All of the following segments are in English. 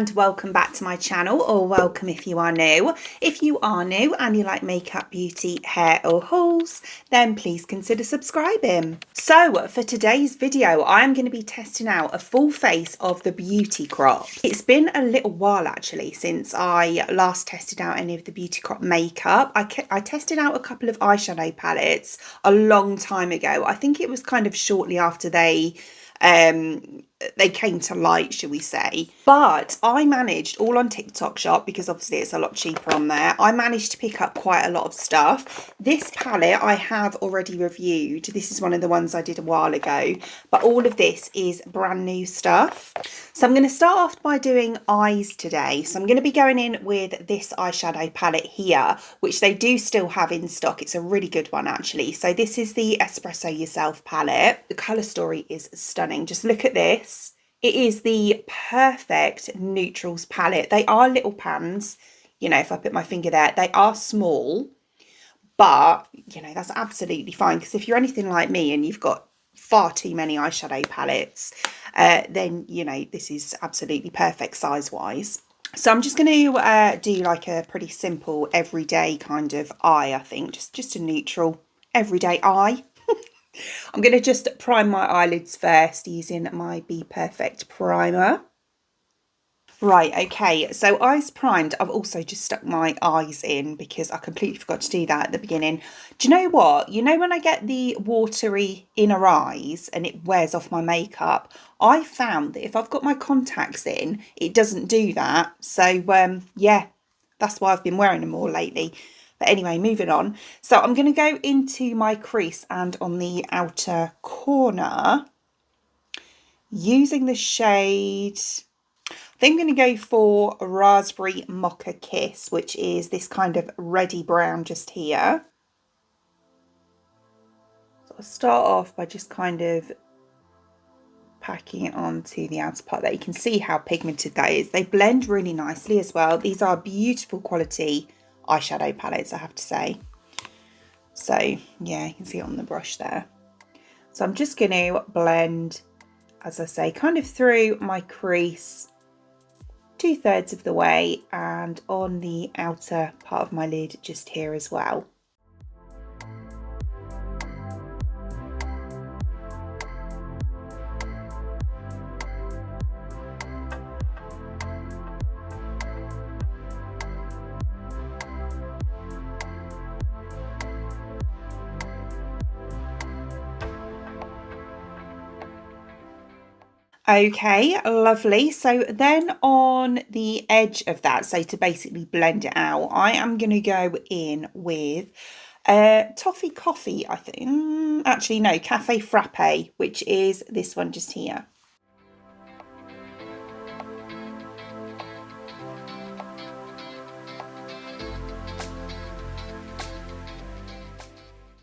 and welcome back to my channel, or welcome if you are new. If you are new and you like makeup, beauty, hair or hauls, then please consider subscribing. So for today's video, I'm going to be testing out a full face of the Beauty Crop. It's been a little while actually since I last tested out any of the Beauty Crop makeup. I tested out a couple of eyeshadow palettes a long time ago. I think it was kind of shortly after they came to light, shall we say. But I managed, all on TikTok Shop, because obviously it's a lot cheaper on there, I managed to pick up quite a lot of stuff. This palette I have already reviewed. This is one of the ones I did a while ago, but all of this is brand new stuff. So I'm going to start off by doing eyes today. So I'm going to be going in with this eyeshadow palette here, which they do still have in stock. It's a really good one actually. So this is the Espresso Yourself palette. The colour story is stunning. Just look at this. It is the perfect neutrals palette. They are little pans, you know, if I put my finger there, they are small, but you know, that's absolutely fine, because if you're anything like me and you've got far too many eyeshadow palettes, then you know, this is absolutely perfect size wise. So I'm just going to do like a pretty simple everyday kind of eye, I think, just a neutral everyday eye. I'm going to just prime my eyelids first using my Be Perfect primer. Right, okay, so eyes primed. I've also just stuck my eyes in because I completely forgot to do that at the beginning. Do you know what? You know when I get the watery inner eyes and it wears off my makeup, I found that if I've got my contacts in, it doesn't do that. So, yeah, that's why I've been wearing them more lately. But anyway, moving on. So I'm going to go into my crease and on the outer corner using the shade, I think I'm going to go for Raspberry Mocha Kiss, which is this kind of reddy brown just here. So I'll start off by just kind of packing it onto the outer part there. You can see how pigmented that is. They blend really nicely as well. These are beautiful quality eyeshadow palettes, I have to say. So yeah, you can see it on the brush there. So I'm just going to blend, as I say, kind of through my crease 2/3 of the way and on the outer part of my lid just here as well. Okay, lovely. So then on the edge of that, so to basically blend it out, I am going to go in with Toffee Coffee, I think. Actually, no, Cafe Frappe, which is this one just here.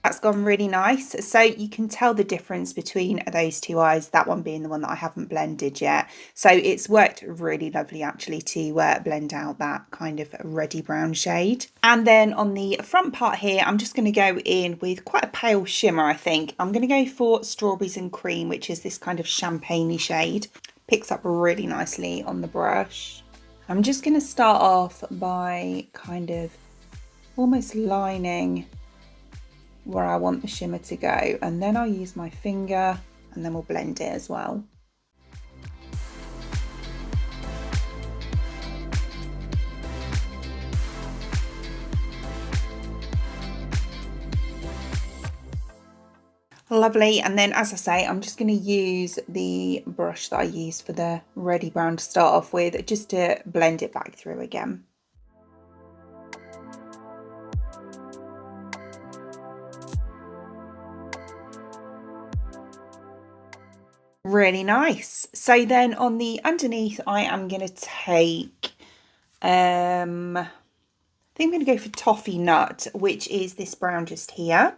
That's gone really nice. So you can tell the difference between those two eyes, that one being the one that I haven't blended yet. So it's worked really lovely actually to blend out that kind of reddy brown shade. And then on the front part here, I'm just going to go in with quite a pale shimmer, I think. I'm going to go for Strawberries and Cream, which is this kind of champagne-y shade. Picks up really nicely on the brush. I'm just going to start off by kind of almost lining where I want the shimmer to go, and then I'll use my finger and then we'll blend it as well. Lovely. And then, as I say, I'm just going to use the brush that I used for the reddy brown to start off with, just to blend it back through again. Really nice. So then on the underneath, I am going to take, I think I'm going to go for Toffee Nut, which is this brown just here.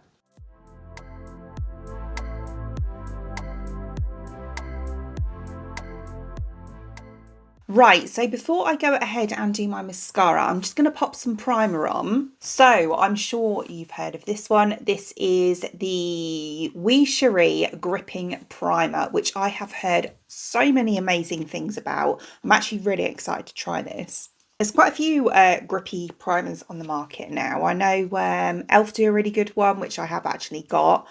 Right, so before I go ahead and do my mascara, I'm just going to pop some primer on. So I'm sure you've heard of this one. This is the Cherie Gripping Primer, which I have heard so many amazing things about. I'm actually really excited to try this. There's quite a few grippy primers on the market now. I know Elf do a really good one, which I have actually got,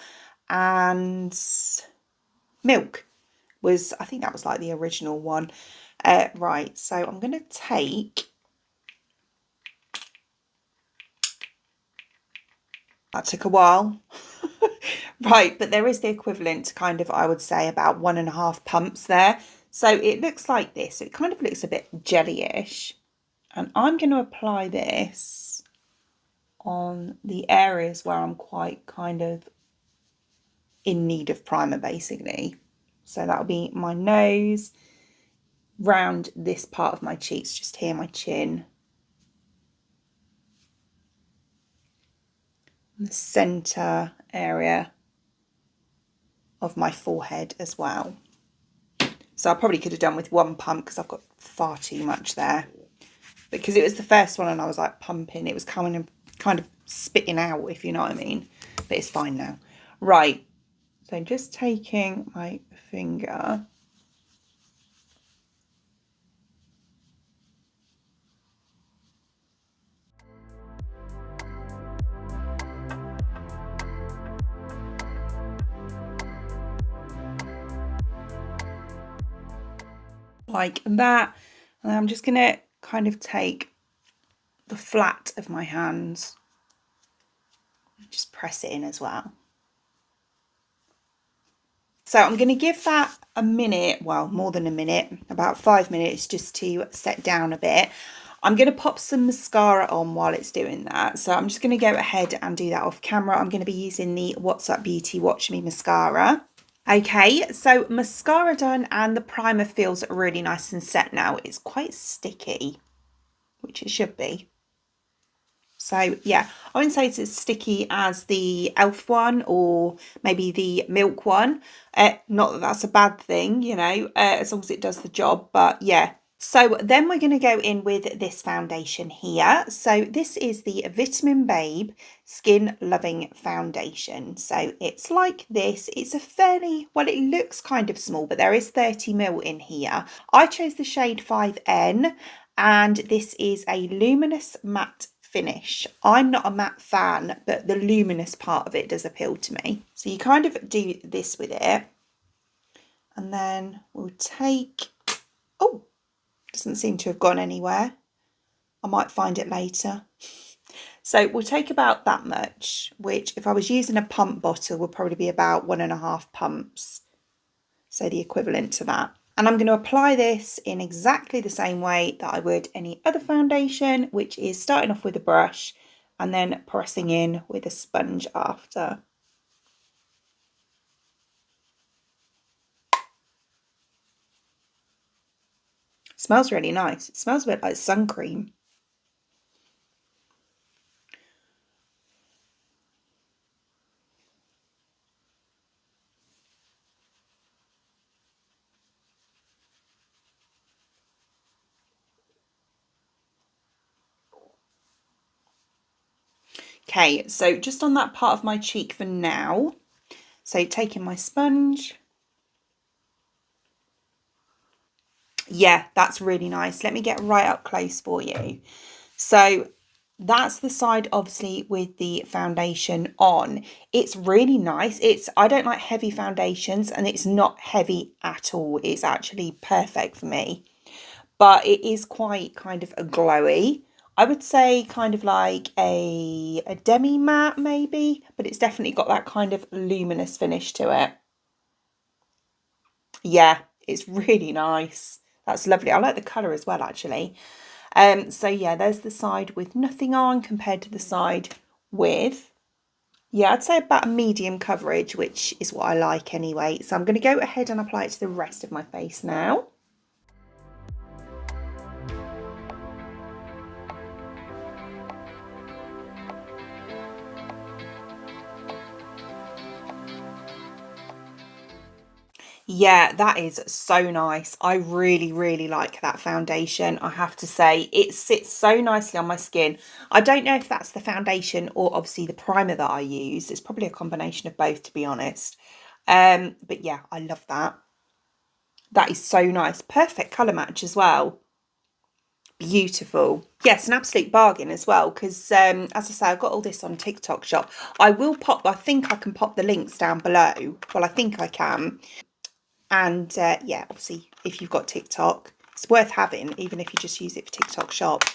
and Milk was, I think that was like the original one. Right, so I'm going to take, that took a while. Right, but there is the equivalent to kind of, I would say, about 1.5 pumps there. So it looks like this. It kind of looks a bit jellyish. And I'm going to apply this on the areas where I'm quite kind of in need of primer, basically. So that'll be my nose, round this part of my cheeks, just here, my chin, the centre area of my forehead as well. So I probably could have done with 1 pump because I've got far too much there. Because it was the first one and I was like pumping, it was coming and kind of spitting out, if you know what I mean. But it's fine now. Right, so just taking my finger, like that, and I'm just gonna kind of take the flat of my hands, just press it in as well. So I'm going to give that a minute, well, more than a minute, about 5 minutes, just to set down a bit. I'm going to pop some mascara on while it's doing that. So I'm just going to go ahead and do that off camera. I'm going to be using the What's Up Beauty Watch Me mascara. Okay, so mascara done and the primer feels really nice and set now. It's quite sticky, which it should be. So yeah, I wouldn't say it's as sticky as the Elf one or maybe the Milk one. Not that that's a bad thing, you know, as long as it does the job, but yeah. So then we're going to go in with this foundation here. So this is the Vitamin Babe Skin Loving Foundation. So it's like this. It's a fairly, well, it looks kind of small, but there is 30ml in here. I chose the shade 5N, and this is a luminous matte finish. I'm not a matte fan, but the luminous part of it does appeal to me. So you kind of do this with it, and then we'll take, oh, doesn't seem to have gone anywhere. I might find it later. So we'll take about that much, which if I was using a pump bottle would probably be about 1.5 pumps. So the equivalent to that. And I'm going to apply this in exactly the same way that I would any other foundation, which is starting off with a brush and then pressing in with a sponge after. It smells really nice. It smells a bit like sun cream. Okay, so just on that part of my cheek for now. So taking my sponge. Yeah, that's really nice. Let me get right up close for you. So that's the side obviously with the foundation on. It's really nice. I don't like heavy foundations, and it's not heavy at all. It's actually perfect for me. But it is quite kind of a glowy. I would say kind of like a demi matte maybe, but it's definitely got that kind of luminous finish to it. Yeah, it's really nice. That's lovely. I like the colour as well, actually. So yeah, there's the side with nothing on compared to the side with, yeah, I'd say about a medium coverage, which is what I like anyway. So I'm going to go ahead and apply it to the rest of my face now. Yeah, that is so nice. I really, really like that foundation. I have to say, it sits so nicely on my skin. I don't know if that's the foundation or obviously the primer that I use. It's probably a combination of both, to be honest. But yeah, I love that. That is so nice. Perfect colour match as well. Beautiful. Yes, an absolute bargain as well, because as I say, I've got all this on TikTok shop. I think I can pop the links down below. Well, I think I can. And yeah, obviously, if you've got TikTok, it's worth having, even if you just use it for TikTok shop.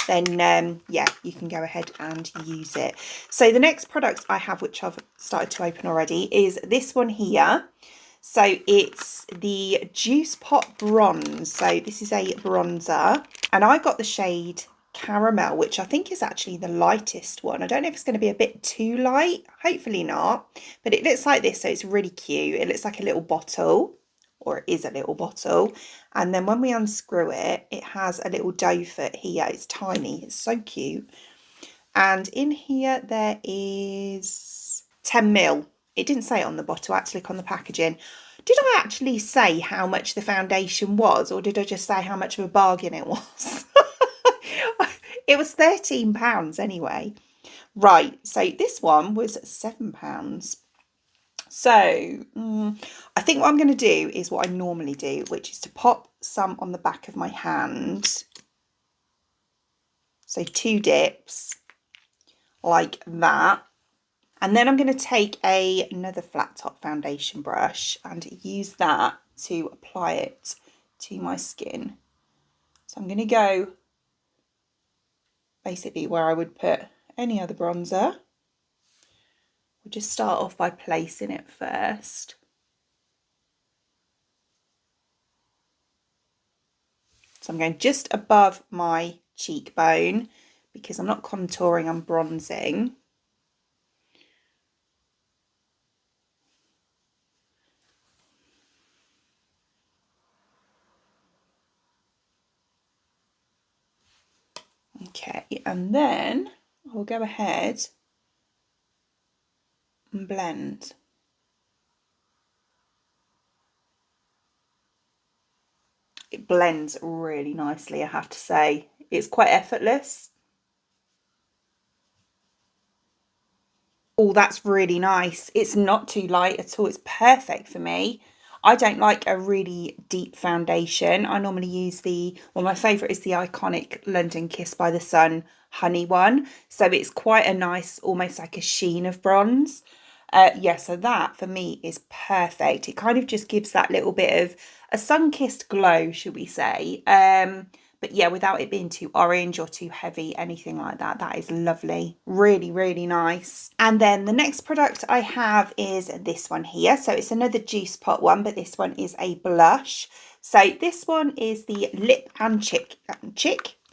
Then yeah, you can go ahead and use it. So the next product I have, which I've started to open already, is this one here. So it's the Juice Pot Bronze. So this is a bronzer, and I got the shade Caramel, which I think is actually the lightest one. I don't know if it's going to be a bit too light, hopefully not, but it looks like this, so it's really cute. It looks like a little bottle, or it is a little bottle, and then when we unscrew it, it has a little doe foot here. It's tiny, it's so cute. And in here there is 10 ml. It didn't say it on the bottle, I had to look on the packaging. Did I actually say how much the foundation was, or did I just say how much of a bargain it was? It was £13 anyway. Right, so this one was £7. So I think what I'm going to do is what I normally do, which is to pop some on the back of my hand. So 2 dips like that. And then I'm going to take another flat top foundation brush and use that to apply it to my skin. So I'm going to go basically where I would put any other bronzer. We'll just start off by placing it first. So I'm going just above my cheekbone because I'm not contouring, I'm bronzing. Okay, and then I'll go ahead and blend. It blends really nicely, I have to say. It's quite effortless. Oh, that's really nice. It's not too light at all. It's perfect for me. I don't like a really deep foundation. I normally use well, my favourite is the iconic London Kiss by the Sun Honey one. So it's quite a nice, almost like a sheen of bronze. Yeah, so that for me is perfect. It kind of just gives that little bit of a sun-kissed glow, should we say. But yeah, without it being too orange or too heavy, anything like that. That is lovely. Really, really nice. And then the next product I have is this one here. So it's another Juice Pot one, but this one is a blush. So this one is the Lip and Cheek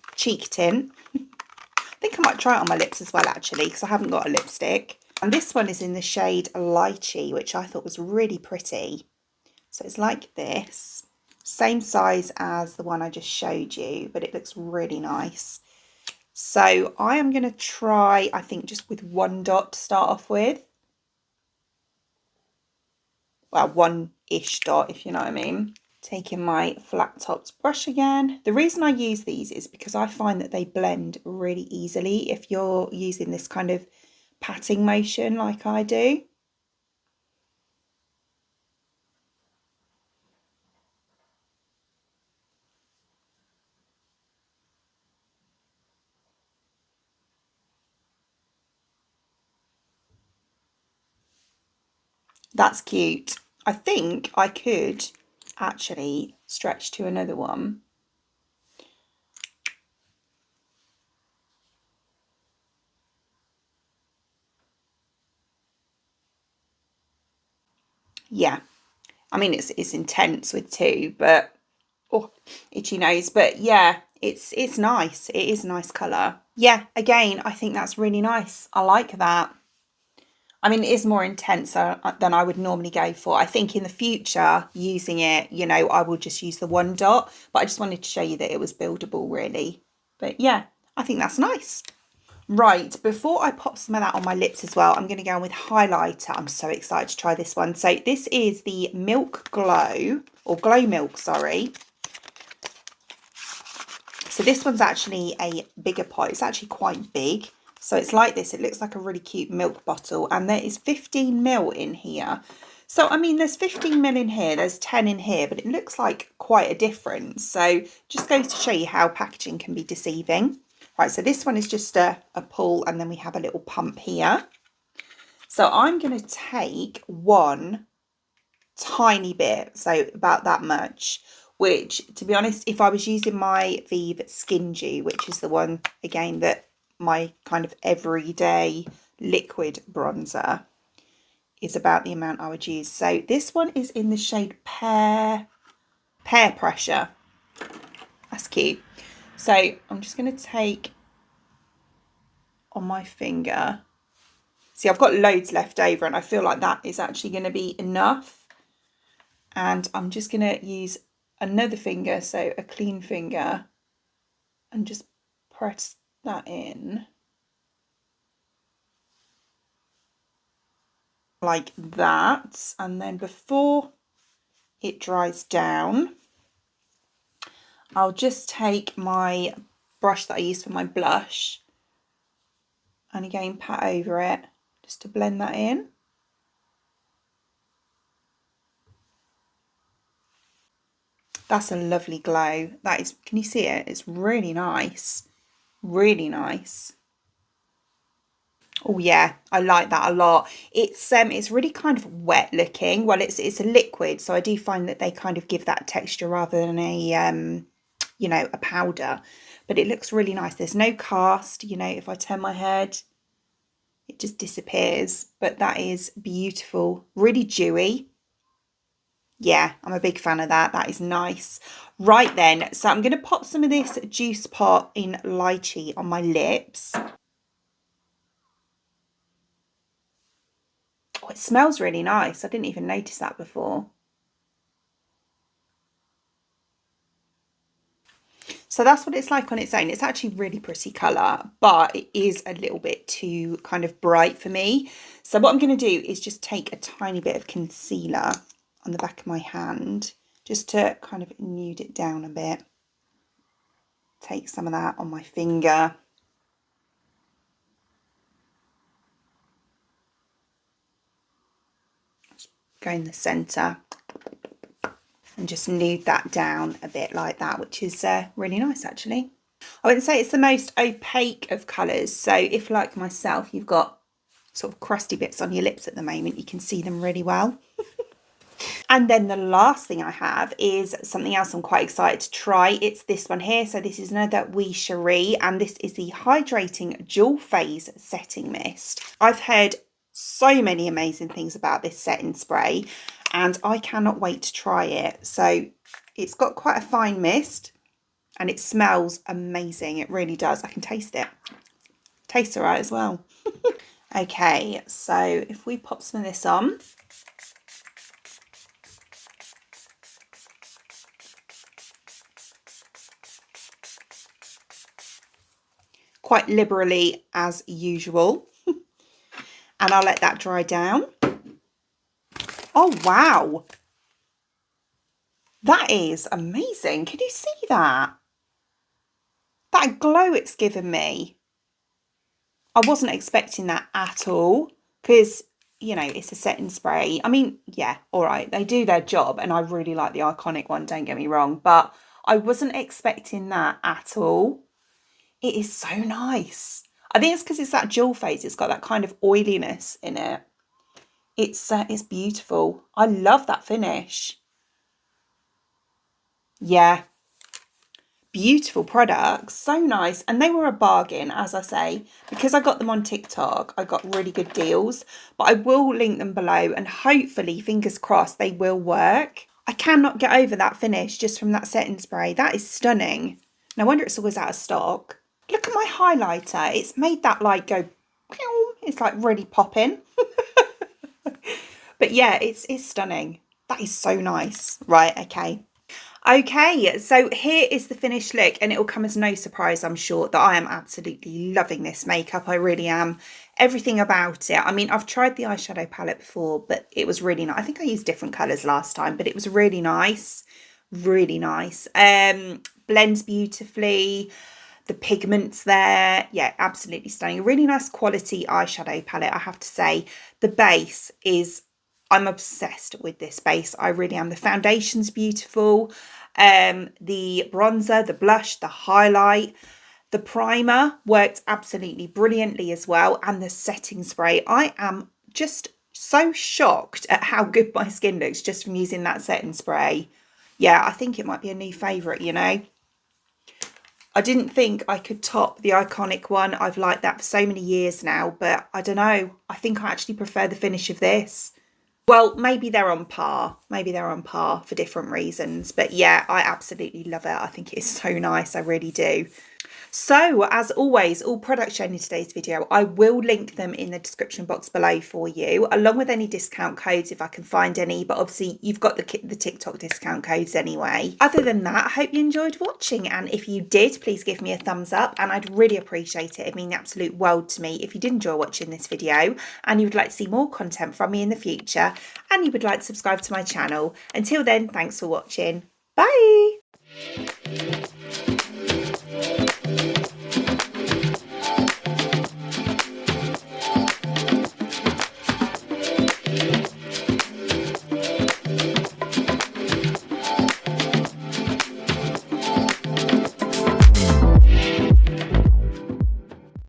Tint. I think I might try it on my lips as well, actually, because I haven't got a lipstick. And this one is in the shade Lychee, which I thought was really pretty. So it's like this. Same size as the one I just showed you, but it looks really nice. So I am going to try, I think, just with 1 dot to start off with. Well, 1-ish dot, if you know what I mean. Taking my flat topped brush again. The reason I use these is because I find that they blend really easily if you're using this kind of patting motion like I do. That's cute. I think I could actually stretch to another one. Yeah, I mean it's intense with 2, but oh, itchy nose. But yeah, it's nice. It is a nice colour. Yeah, again, I think that's really nice. I like that. I mean, it is more intense than I would normally go for. I think in the future, using it, you know, I will just use the 1 dot. But I just wanted to show you that it was buildable, really. But yeah, I think that's nice. Right, before I pop some of that on my lips as well, I'm going to go in with highlighter. I'm so excited to try this one. So this is the Milk Glow, or Glow Milk, sorry. So this one's actually a bigger pot. It's actually quite big. So it's like this. It looks like a really cute milk bottle. And there is 15 ml in here. So, I mean, there's 15 ml in here. There's 10 in here. But it looks like quite a difference. So just goes to show you how packaging can be deceiving. Right, so this one is just a pull. And then we have a little pump here. So I'm going to take one tiny bit. So about that much. Which, to be honest, if I was using my Vive Skin Dew, which is the one, again, that my kind of everyday liquid bronzer, is about the amount I would use. So this one is in the shade Pear Pressure. That's cute. So I'm just going to take on my finger. See, I've got loads left over and I feel like that is actually going to be enough. And I'm just going to use another finger, so a clean finger, and just press that in like that. And then before it dries down, I'll just take my brush that I use for my blush and again pat over it just to blend that in. That's a lovely glow. That is, can you see it? It's really nice. Really nice. Oh yeah, I like that a lot. It's really kind of wet looking. Well, it's a liquid, so I do find that they kind of give that texture rather than a you know, a powder. But it looks really nice. There's no cast, you know, if I turn my head, it just disappears. But that is beautiful. Really dewy. Yeah, I'm a big fan of that. That is nice. Right then, so I'm going to pop some of this Juice Pot in Lychee on my lips. Oh, it smells really nice. I didn't even notice that before. So that's what it's like on its own. It's actually really pretty colour, but it is a little bit too kind of bright for me. So what I'm going to do is just take a tiny bit of concealer on the back of my hand, just to kind of nude it down a bit. Take some of that on my finger. Just go in the centre and just nude that down a bit like that, which is really nice actually. I wouldn't say it's the most opaque of colours. So if, like myself, you've got sort of crusty bits on your lips at the moment, you can see them really well. And then the last thing I have is something else I'm quite excited to try. It's this one here. So this is another Cherie, and this is the Hydrating Dual Phase Setting Mist. I've heard so many amazing things about this setting spray, and I cannot wait to try it. So it's got quite a fine mist, and it smells amazing. It really does. I can taste it. Tastes all right as well. Okay, so if we pop some of this on. Quite liberally as usual. And I'll let that dry down. Oh, wow. That is amazing. Can you see that? That glow it's given me. I wasn't expecting that at all because, you know, it's a setting spray. I mean, yeah, all right. They do their job and I really like the Iconic one, don't get me wrong. But I wasn't expecting that at all. It is so nice. I think it's because it's that dual phase. It's got that kind of oiliness in it. It's beautiful. I love that finish. Yeah. Beautiful products. So nice. And they were a bargain, as I say. Because I got them on TikTok, I got really good deals. But I will link them below and hopefully, fingers crossed, they will work. I cannot get over that finish just from that setting spray. That is stunning. No wonder it's always out of stock. Look at my highlighter. It's made that light go, it's like really popping. But yeah, it's stunning. That is so nice. Right, okay. Okay, so here is the finished look, and it will come as no surprise, I'm sure, that I am absolutely loving this makeup. I really am. Everything about it. I mean, I've tried the eyeshadow palette before, but it was really nice. I think I used different colours last time, but it was really nice. Really nice. Blends beautifully. The pigments there, yeah, absolutely stunning. A really nice quality eyeshadow palette, I have to say. The base is, I'm obsessed with this base. I really am. The foundation's beautiful. The bronzer, the blush, the highlight, the primer worked absolutely brilliantly as well. And the setting spray. I am just so shocked at how good my skin looks just from using that setting spray. Yeah, I think it might be a new favourite, you know. I didn't think I could top the Iconic one. I've liked that for so many years now, but I don't know. I think I actually prefer the finish of this. Well, maybe they're on par. Maybe they're on par for different reasons. But yeah, I absolutely love it. I think it is so nice. I really do. So, as always, all products shown in today's video, I will link them in the description box below for you, along with any discount codes if I can find any, but obviously you've got the TikTok discount codes anyway. Other than that, I hope you enjoyed watching, and if you did, please give me a thumbs up, and I'd really appreciate it. It'd mean the absolute world to me if you did enjoy watching this video, and you would like to see more content from me in the future, and you would like to subscribe to my channel. Until then, thanks for watching. Bye!